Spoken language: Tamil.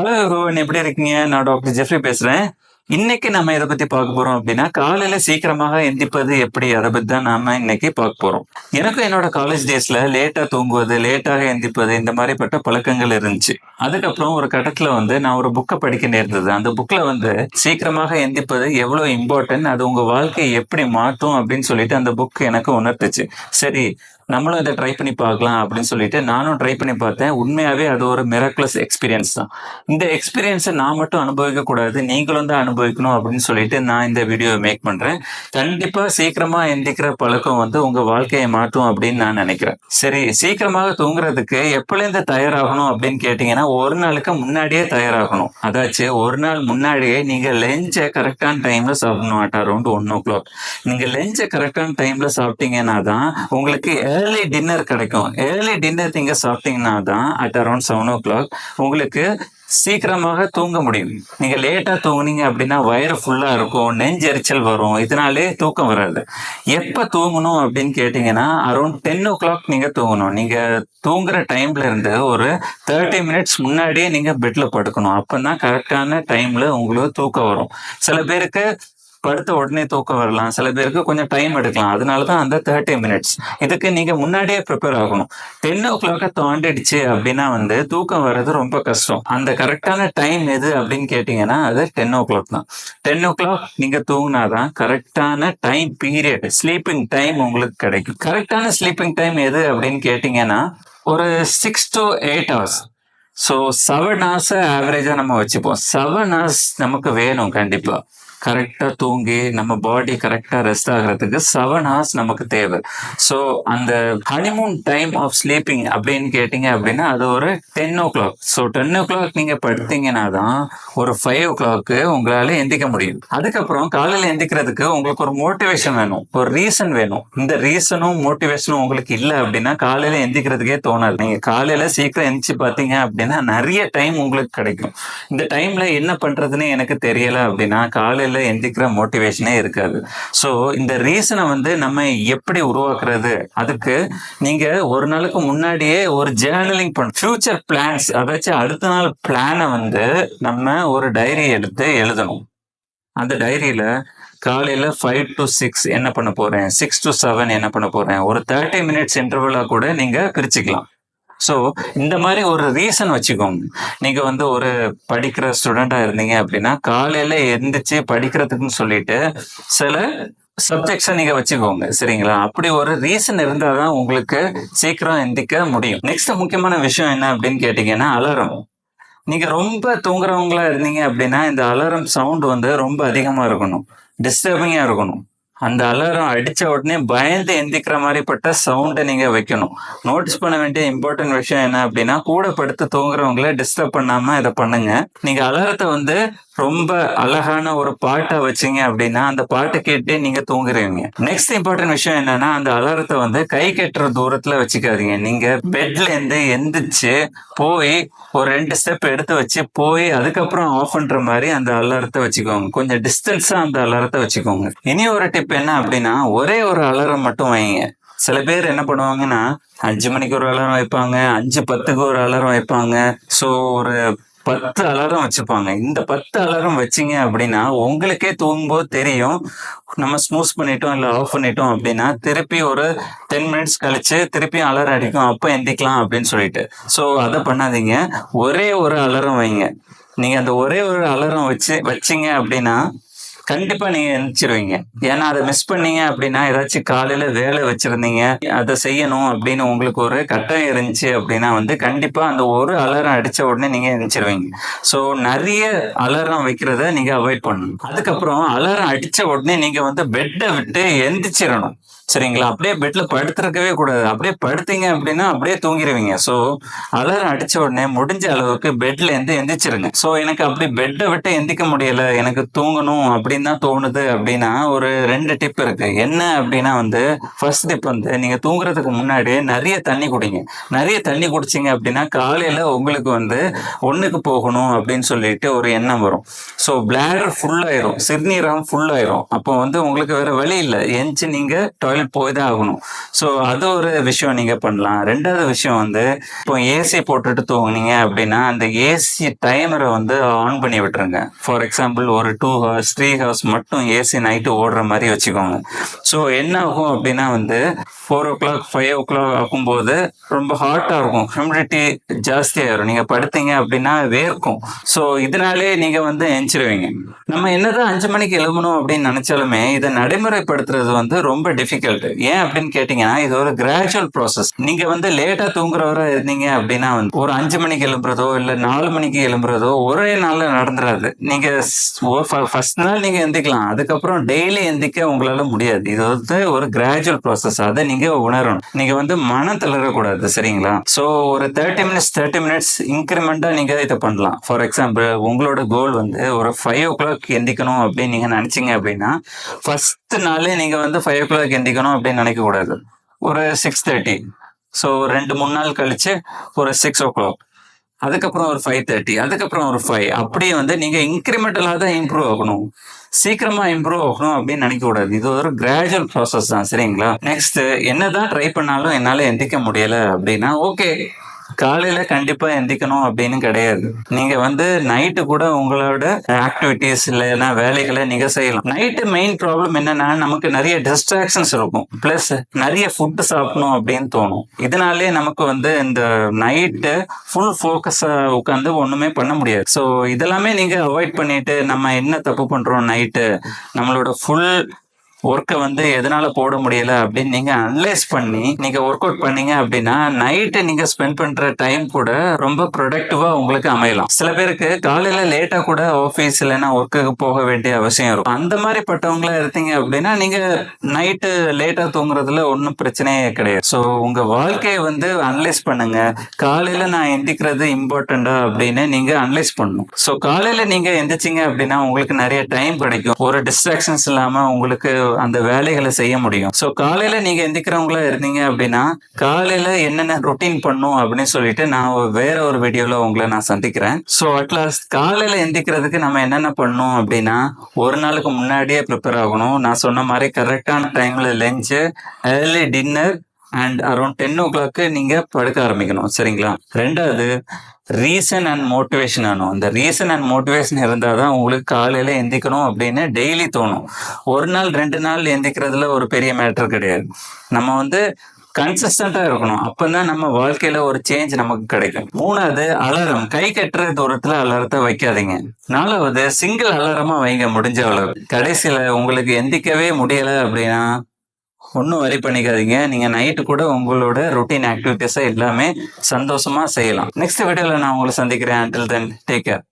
ஹலோ ரோஹன், எப்படி இருக்கீங்க? நான் டாக்டர் ஜெஃப்ரி பேசுறேன். இன்னைக்கு நம்ம எதை பத்தி பார்க்க போறோம் அப்படின்னா, காலையில சீக்கிரமாக எந்திப்பது எப்படி, அதை பத்தி தான் நாம இன்னைக்கு பார்க்க போறோம். எனக்கும் என்னோட காலேஜ் டேஸ்ல லேட்டா தூங்குவது, லேட்டாக எந்திப்பது இந்த மாதிரிப்பட்ட பழக்கங்கள் இருந்துச்சு. அதுக்கப்புறம் ஒரு கட்டத்துல நான் ஒரு புக்கை படிக்க நேர்ந்தது. அந்த புக்ல சீக்கிரமாக எந்திப்பது எவ்வளவு இம்பார்ட்டன்ட், அது உங்க வாழ்க்கையை எப்படி மாற்றும் அப்படின்னு சொல்லிட்டு அந்த புக் எனக்கு உணர்த்துச்சு. சரி, நம்மளும் இதை ட்ரை பண்ணி பார்க்கலாம் அப்படின்னு சொல்லிட்டு நானும் ட்ரை பண்ணி பார்த்தேன். உண்மையாவே அது ஒரு மிராக்குலஸ் எக்ஸ்பீரியன்ஸ் தான். இந்த எக்ஸ்பீரியன்ஸை நான் மட்டும் அனுபவிக்க கூடாது, நீங்களும் தான் அனுபவிக்கணும் அப்படின்னு சொல்லிட்டு நான் இந்த வீடியோ மேக் பண்றேன். கண்டிப்பா சீக்கிரமா எந்திக்கிற பழக்கம் உங்க வாழ்க்கையை மாற்றும் அப்படின்னு நான் நினைக்கிறேன். சரி, சீக்கிரமாக தூங்குறதுக்கு எப்பலேருந்து தயாராகணும் அப்படின்னு கேட்டீங்கன்னா, ஒரு நாளுக்கு முன்னாடியே தயாராகணும். அதாச்சும் ஒரு நாள் முன்னாடியே நீங்க லஞ்சை கரெக்டான டைம்ல சாப்பிடணும். அட் அரௌண்ட் 1 o'clock நீங்க லஞ்சை கரெக்டான டைம்ல சாப்பிட்டீங்கன்னா தான் உங்களுக்கு ஏர்லி டின்னர் கிடைக்கும். ஏர்லி டின்னர் நீங்க சாப்பிட்டீங்கன்னா தான் அட் அரௌண்ட் 7 o'clock உங்களுக்கு சீக்கிரமாக தூங்க முடியும். நீங்க லேட்டா தூங்குனீங்க அப்படின்னா வயிறு ஃபுல்லா இருக்கும், நெஞ்செரிச்சல் வரும், இதனாலே தூக்கம் வராது. எப்ப தூங்கணும் அப்படின்னு கேட்டீங்கன்னா, அரௌண்ட் 10 o'clock நீங்க தூங்கணும். நீங்க தூங்குற டைம்ல இருந்து ஒரு 30 minutes முன்னாடியே நீங்க பெட்ல படுக்கணும். அப்பதான் கரெக்டான டைம்ல உங்களுக்கு தூக்கம் வரும். சில பேருக்கு படுத்த உடனே தூக்கம் வரலாம், சில பேருக்கு கொஞ்சம் டைம் எடுக்கலாம். அதனாலதான் அந்த 30 minutes. இதுக்கு நீங்க முன்னாடியே ப்ரிப்பேர் ஆகணும். 10 o'clock தாண்டிடுச்சு அப்படின்னா தூக்கம் வர்றது ரொம்ப கஷ்டம். அந்த கரெக்டான டைம் எது அப்படின்னு கேட்டீங்கன்னா அது 10 o'clock தான். 10 o'clock நீங்க தூங்கினாதான் கரெக்டான டைம் பீரியட், ஸ்லீப்பிங் டைம் உங்களுக்கு கிடைக்கும். கரெக்டான ஸ்லீப்பிங் டைம் எது அப்படின்னு கேட்டீங்கன்னா ஒரு 6 to 8 hours. ஸோ 7 hours ஆவரேஜா நம்ம வச்சுப்போம். 7 hours நமக்கு வேணும் கண்டிப்பா. கரெக்டா தூங்கி நம்ம பாடி கரெக்டா ரெஸ்ட் ஆகிறதுக்கு 7 hours நமக்கு தேவை. ஸோ அந்த ஹனிமூன் டைம் ஆஃப் ஸ்லீப்பிங் அப்படின்னு கேட்டீங்க அப்படின்னா அது ஒரு 10 o'clock. ஸோ 10 o'clock நீங்க படுத்தீங்கன்னா தான் ஒரு 5 o'clock உங்களால எந்திக்க முடியும். அதுக்கப்புறம் காலையில எந்திக்கிறதுக்கு உங்களுக்கு ஒரு மோட்டிவேஷன் வேணும், ஒரு ரீசன் வேணும். இந்த ரீசனும் மோட்டிவேஷனும் உங்களுக்கு இல்லை அப்படின்னா காலையில எந்திக்கிறதுக்கே தோணாது. நீங்க காலையில சீக்கிரம் எந்திச்சு பார்த்தீங்க அப்படின்னா நிறைய டைம் உங்களுக்கு கிடைக்கும். இந்த டைம்ல என்ன பண்றதுன்னு எனக்கு தெரியல அப்படின்னா காலையில எந்திக்கிற மோட்டிவேஷனே இருக்காது. ஸோ இந்த ரீசனை நம்ம எப்படி உருவாக்குறது, அதுக்கு நீங்க ஒரு நாளுக்கு முன்னாடியே ஒரு ஜேர்னலிங் பண்ண ஃபியூச்சர் பிளான்ஸ், அதாச்சும் அடுத்த நாள் பிளானை நம்ம ஒரு டைரி எடுத்து எழுதணும். அந்த டைரியில காலையில 5 to 6 என்ன பண்ண போறேன், 6 to 7 என்ன பண்ண போறேன், ஒரு 30 minutes இன்டர்வலா கூட நீங்க பிரிச்சுக்கலாம். ஸோ இந்த மாதிரி ஒரு ரீசன் வச்சுக்கோங்க. நீங்க ஒரு படிக்கிற ஸ்டூடெண்டா இருந்தீங்க அப்படின்னா காலையில எந்திரிச்சு படிக்கிறதுக்குன்னு சொல்லிட்டு சில சப்ஜெக்ட்ஸை நீங்க வச்சுக்கோங்க, சரிங்களா? அப்படி ஒரு ரீசன் இருந்தாதான் உங்களுக்கு சீக்கிரம் எந்திக்க முடியும். நெக்ஸ்ட் முக்கியமான விஷயம் என்ன அப்படின்னு கேட்டீங்கன்னா அலாரம். நீங்க ரொம்ப தூங்குறவங்களா இருந்தீங்க அப்படின்னா இந்த அலாரம் சவுண்ட் ரொம்ப அதிகமா இருக்கணும், டிஸ்டர்பிங்கா இருக்கணும். அந்த அலாரம் அடிச்ச உடனே பயந்து எந்திக்கிற மாதிரிப்பட்ட சவுண்டை நீங்க வைக்கணும். நோட்டீஸ் பண்ண வேண்டிய இம்பார்ட்டன்ட் விஷயம் என்ன அப்படின்னா, கூட படுத்து தூங்குறவங்கள டிஸ்டர்ப் பண்ணாம இதை பண்ணுங்க. நீங்க அலாரத்தை ரொம்ப அழகான ஒரு பாட்டை வச்சீங்க அப்படின்னா அந்த பாட்டை கேட்டு நீங்க தூங்குறீங்க. நெக்ஸ்ட் இம்பார்ட்டன்ட் விஷயம் என்னன்னா, அந்த அலாரத்தை கை கட்டுற தூரத்துல வச்சுக்காதீங்க. நீங்க பெட்ல இருந்து எந்திரிச்சு போய் ஒரு 2 ஸ்டெப் எடுத்து வச்சு போய் அதுக்கப்புறம் ஆஃப் பண்ற மாதிரி அந்த அலாரத்தை வச்சுக்கோங்க. கொஞ்சம் டிஸ்டன்ஸா அந்த அலாரத்தை வச்சுக்கோங்க. இனி ஒரு டிப் என்ன அப்படின்னா, ஒரே ஒரு அலாரம் மட்டும் வைங்க. சில பேர் என்ன பண்ணுவாங்கன்னா 5 மணிக்கு ஒரு அலாரம் வைப்பாங்க, 5:10க்கு ஒரு அலாரம் வைப்பாங்க. ஸோ ஒரு 10 அலாரம் வச்சுப்பாங்க. இந்த 10 அலாரம் வச்சிங்க அப்படின்னா உங்களுக்கே தூங்கும்போது தெரியும், நம்ம ஸ்னூஸ் பண்ணிட்டோம் இல்லை ஆஃப் பண்ணிட்டோம் அப்படின்னா திருப்பி ஒரு 10 minutes கழிச்சு திருப்பி அலாரம் அடிக்கும், அப்போ எந்திக்கலாம் அப்படின்னு சொல்லிட்டு. ஸோ அதை பண்ணாதீங்க, ஒரே ஒரு அலாரம் வைங்க. நீங்க அந்த ஒரே ஒரு அலாரம் வச்சிங்க அப்படின்னா கண்டிப்பா நீங்க எந்திரிச்சிருவீங்க. ஏன்னா அதை மிஸ் பண்ணீங்க அப்படின்னா, ஏதாச்சும் காலையில வேலை வச்சிருந்தீங்க, அதை செய்யணும் அப்படின்னு உங்களுக்கு ஒரு கட்டாயம் இருந்துச்சு அப்படின்னா கண்டிப்பா அந்த ஒரு அலாரம் அடிச்ச உடனே நீங்க எந்திரிச்சிருவீங்க. ஸோ நிறைய அலாரம் வைக்கிறத நீங்க அவாய்ட் பண்ணணும். அதுக்கப்புறம் அலாரம் அடிச்ச உடனே நீங்க பெட்டை விட்டு எந்திரிச்சிடணும், சரிங்களா? அப்படியே பெட்ல படுத்திருக்கவே கூடாது. அப்படியே படுத்தீங்க அப்படின்னா அப்படியே தூங்கிடுவீங்க. ஸோ அலாரம் அடிச்ச உடனே முடிஞ்ச அளவுக்கு பெட்ல இருந்து எந்திரிச்சிருங்க. ஸோ எனக்கு அப்படி பெட்டை விட்டு எந்திக்க முடியல, எனக்கு தூங்கணும் அப்படின்னு தான் தோணுது அப்படின்னா ஒரு 2 டிப் இருக்கு. என்ன அப்படின்னா ஃபர்ஸ்ட் டிப் நீங்க தூங்குறதுக்கு முன்னாடி நிறைய தண்ணி குடிங்க. நிறைய தண்ணி குடிச்சிங்க அப்படின்னா காலையில உங்களுக்கு ஒண்ணுக்கு போகணும் அப்படின்னு சொல்லிட்டு ஒரு எண்ணம் வரும். ஸோ பிளாடர் ஃபுல் ஆயிரும், சிறுநீரகம் ஃபுல் ஆயிரும். அப்போ உங்களுக்கு வேற வழி இல்லை, எந்திச்சு நீங்க டாய்லெட் நாள் போய் தான் ஆகணும். ஸோ அது ஒரு விஷயம் நீங்க பண்ணலாம். 2வது விஷயம் வந்து இப்போ ஏசி போட்டுட்டு தூங்குனீங்க அப்படின்னா, அந்த ஏசி டைமரை வந்து ஆன் பண்ணி விட்டுருங்க. ஃபார் எக்ஸாம்பிள் ஒரு 2 ஹவர்ஸ் 3 ஹவர்ஸ் மட்டும் ஏசி நைட்டு ஓடுற மாதிரி வச்சுக்கோங்க. ஸோ என்ன ஆகும் அப்படின்னா வந்து 4:00 5:00 ஆகும்போது ரொம்ப ஹாட்டா இருக்கும். ஹியூமிடிட்டி ஜாஸ்தியாயிரும். நீங்க படுத்தீங்க அப்படின்னா வேர்க்கும். ஸோ இதனாலே நீங்க வந்து எந்திரிச்சிருவீங்க. நம்ம என்னதான் 5 மணிக்கு எழும்பணும் அப்படின்னு நினைச்சாலுமே இதை நடைமுறைப்படுத்துறது வந்து ரொம்ப டிஃபிகல்ட். ஏன் அப்படின்னு கேட்டீங்கன்னா இது ஒரு கிராஜுவல் ப்ராசஸ். நீங்க வந்து லேட்டா தூங்குறவரா இருந்தீங்க அப்படின்னா வந்து ஒரு 5 மணிக்கு எழும்புறதோ இல்ல 4 மணிக்கு எழும்புறதோ ஒரே நாள்ல நடந்துராது. நீங்க ஃபர்ஸ்ட் நாள் நீங்க எந்திக்கலாம், அதுக்கப்புறம் டெய்லி எந்திக்க உங்களால முடியாது. இது வந்து ஒரு கிராஜுவல் ப்ராசஸ். அதை நீங்க உணரணும். நீங்க வந்து மனம் தளரக்கூடாது, சரிங்களா? ஸோ ஒரு 30 மினிட்ஸ் இன்க்ரிமெண்டா நீங்க இதை பண்ணலாம். ஃபார் எக்ஸாம்பிள் உங்களோட கோல் வந்து ஒரு 5:00 எந்திக்கணும் அப்படின்னு நீங்க நினைச்சீங்க அப்படின்னா ஃபர்ஸ்ட் நாளே நீங்க வந்து 5:00 எந்திக்கணும் அப்படின்னு நினைக்க கூடாது. ஒரு 6:30. ஸோ 2-3 நாள் கழிச்சு ஒரு 6:00, அதுக்கப்புறம் ஒரு 5:30, அதுக்கப்புறம் ஒரு 5. அப்படியே வந்து நீங்க இன்க்ரிமெண்டலா தான் இம்ப்ரூவ் ஆகணும். சீக்கிரமா இம்ப்ரூவ் ஆகணும் அப்படின்னு நினைக்க கூடாது. இது ஒரு கிராஜுவல் ப்ராசஸ் தான், சரிங்களா? நெக்ஸ்ட் என்னதான் ட்ரை பண்ணாலும் என்னால எந்திக்க முடியல அப்படின்னா ஓகே, காலையில கண்டிப்பா எந்திக்கணும் அப்படின்னு கிடையாது. நீங்க வந்து நைட்டு கூட உங்களோட ஆக்டிவிட்டிஸ் இல்லைன்னா வேலைகளை நீங்க செய்யலாம். நைட்டு மெயின் ப்ராப்ளம் என்னன்னா நமக்கு நிறைய டிஸ்ட்ராக்ஷன்ஸ் இருக்கும். பிளஸ் நிறைய ஃபுட் சாப்பிடணும் அப்படின்னு தோணும். இதனாலே நமக்கு வந்து இந்த நைட்டு ஃபுல் ஃபோக்கஸா உட்காந்து ஒண்ணுமே பண்ண முடியாது. ஸோ இதெல்லாமே நீங்க அவாய்ட் பண்ணிட்டு நம்ம என்ன தப்பு பண்றோம், நைட்டு நம்மளோட ஃபுல் ஒர்க்கை வந்து எதனால போட முடியல அப்படின்னு நீங்க அனலைஸ் பண்ணி நீங்க ஒர்க் அவுட் பண்ணீங்க அப்படின்னா நைட்டு நீங்க ஸ்பெண்ட் பண்ற டைம் கூட ரொம்ப ப்ரொடக்டிவா உங்களுக்கு அமையலாம். சில பேருக்கு காலையில லேட்டா கூட ஆஃபீஸ் இல்லைன்னா ஒர்க்குக்கு போக வேண்டிய அவசியம் இருக்கும். அந்த மாதிரி பட்டவங்களா இருந்தீங்க அப்படின்னா நீங்க நைட்டு லேட்டா தூங்குறதுல ஒன்றும் பிரச்சனையே கிடையாது. ஸோ உங்க வாழ்க்கையை வந்து அனலைஸ் பண்ணுங்க. காலையில நான் எந்திக்கிறது இம்பார்ட்டண்டா அப்படின்னு நீங்க அனலைஸ் பண்ணணும். ஸோ காலையில நீங்க எந்திரிச்சிங்க அப்படின்னா உங்களுக்கு நிறைய டைம் கிடைக்கும். ஒரு டிஸ்ட்ராக்ஷன்ஸ் இல்லாம உங்களுக்கு அந்த வேலைகளை செய்ய முடியும். ஸோ காலையில நீங்க எந்திக்கிறவங்களா இருந்தீங்க அப்படின்னா காலையில என்னென்ன ரொட்டீன் பண்ணும் அப்படின்னு சொல்லிட்டு நான் வேற ஒரு வீடியோல உங்களை நான் சந்திக்கிறேன். ஸோ அட்லாஸ்ட் காலையில எந்திக்கிறதுக்கு நம்ம என்னென்ன பண்ணணும் அப்படின்னா ஒரு நாளுக்கு முன்னாடியே ப்ரிப்பேர் ஆகணும். நான் சொன்ன மாதிரி கரெக்டான டைம்ல lunch, early dinner and around 10:00 நீங்க படுக்க ஆரம்பிக்கணும், சரிங்களா? 2வது ரீசன் அண்ட் மோட்டிவேஷன் ஆகணும். இந்த ரீசன் அண்ட் மோட்டிவேஷன் இருந்தால் தான் உங்களுக்கு காலையில எந்திக்கணும் அப்படின்னு டெய்லி தோணும். ஒரு நாள் 2 நாள் எந்திக்கிறதுல ஒரு பெரிய மேட்டர் கிடையாது. நம்ம வந்து கன்சிஸ்டண்டா இருக்கணும். அப்பதான் நம்ம வாழ்க்கையில ஒரு சேஞ்ச் நமக்கு கிடைக்கும். 3வது அலாரம். கை கட்டுற தூரத்துல அலாரத்தை வைக்காதீங்க. 4வது சிங்கிள் அலாரமா வைங்க முடிஞ்ச அளவு. கடைசியில உங்களுக்கு எந்திக்கவே முடியல அப்படின்னா ஒன்றும் வரி பண்ணிக்காதீங்க. நீங்க நைட்டு கூட உங்களோட ரொட்டீன் ஆக்டிவிட்டிஸை எல்லாமே சந்தோஷமா செய்யலாம். நெக்ஸ்ட் வீடியோல நான் உங்களை சந்திக்கிறேன். until then take care.